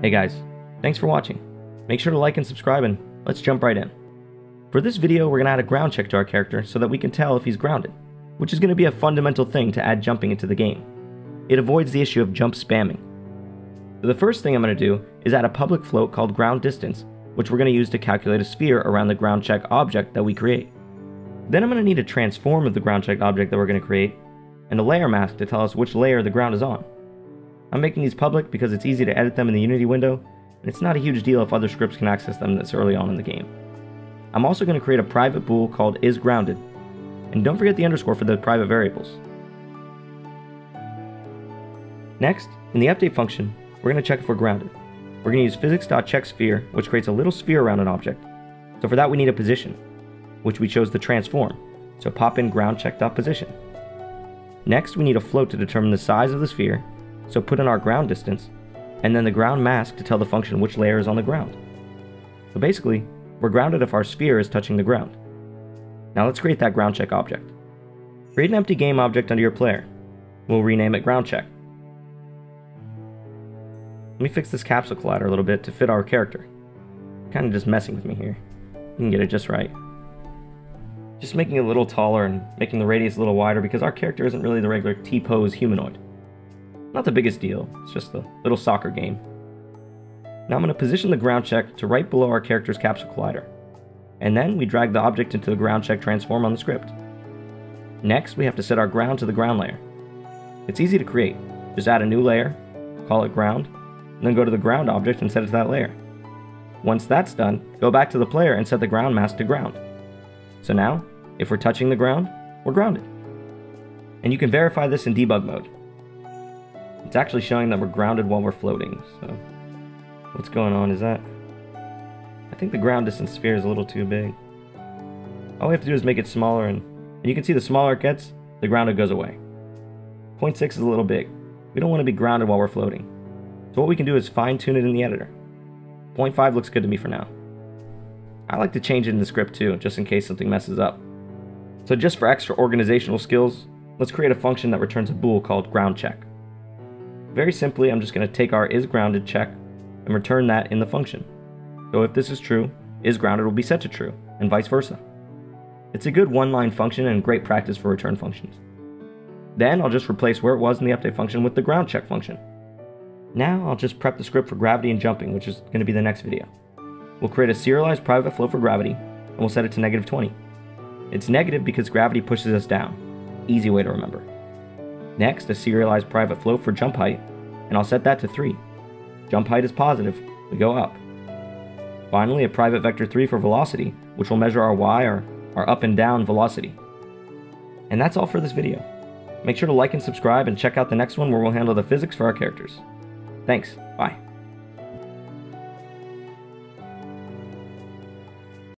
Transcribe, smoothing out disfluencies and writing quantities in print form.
Hey guys, thanks for watching. Make sure to like and subscribe, and let's jump right in. For this video, we're going to add a ground check to our character so that we can tell if he's grounded, which is going to be a fundamental thing to add jumping into the game. It avoids the issue of jump spamming. So the first thing I'm going to do is add a public float called ground distance, which we're going to use to calculate a sphere around the ground check object that we create. Then I'm going to need a transform of the ground check object that we're going to create, and a layer mask to tell us which layer the ground is on. I'm making these public because it's easy to edit them in the Unity window, and it's not a huge deal if other scripts can access them this early on in the game. I'm also going to create a private bool called isGrounded, and don't forget the underscore for the private variables. Next, in the update function, we're going to check if we're grounded. We're going to use physics.checkSphere, which creates a little sphere around an object. So for that we need a position, which we chose the transform, so pop in groundCheck.position. Next, we need a float to determine the size of the sphere, so put in our ground distance, and then the ground mask to tell the function which layer is on the ground. So basically, we're grounded if our sphere is touching the ground. Now let's create that ground check object. Create an empty game object under your player. We'll rename it ground check. Let me fix this capsule collider a little bit to fit our character. Kind of just messing with me here. You can get it just right. Just making it a little taller and making the radius a little wider because our character isn't really the regular T-pose humanoid. Not the biggest deal, it's just a little soccer game. Now I'm going to position the ground check to right below our character's capsule collider. And then we drag the object into the ground check transform on the script. Next, we have to set our ground to the ground layer. It's easy to create. Just add a new layer, call it ground, and then go to the ground object and set it to that layer. Once that's done, go back to the player and set the ground mask to ground. So now, if we're touching the ground, we're grounded. And you can verify this in debug mode. It's actually showing that we're grounded while we're floating, so what's going on is that I think the ground distance sphere is a little too big. All we have to do is make it smaller, and you can see the smaller it gets, the grounded goes away. 0.6 is a little big. We don't want to be grounded while we're floating. So what we can do is fine tune it in the editor. 0.5 looks good to me for now. I like to change it in the script too, just in case something messes up. So just for extra organizational skills, let's create a function that returns a bool called groundCheck. Very simply, I'm just going to take our isGrounded check and return that in the function. So if this is true, isGrounded will be set to true, and vice versa. It's a good one-line function and great practice for return functions. Then I'll just replace where it was in the update function with the groundCheck function. Now I'll just prep the script for gravity and jumping, which is going to be the next video. We'll create a serialized private float for gravity, and we'll set it to -20. It's negative because gravity pushes us down. Easy way to remember. Next, a serialized private float for jump height, and I'll set that to 3. Jump height is positive, we go up. Finally, a private vector 3 for velocity, which will measure our y, or our up and down velocity. And that's all for this video. Make sure to like and subscribe and check out the next one where we'll handle the physics for our characters. Thanks, bye.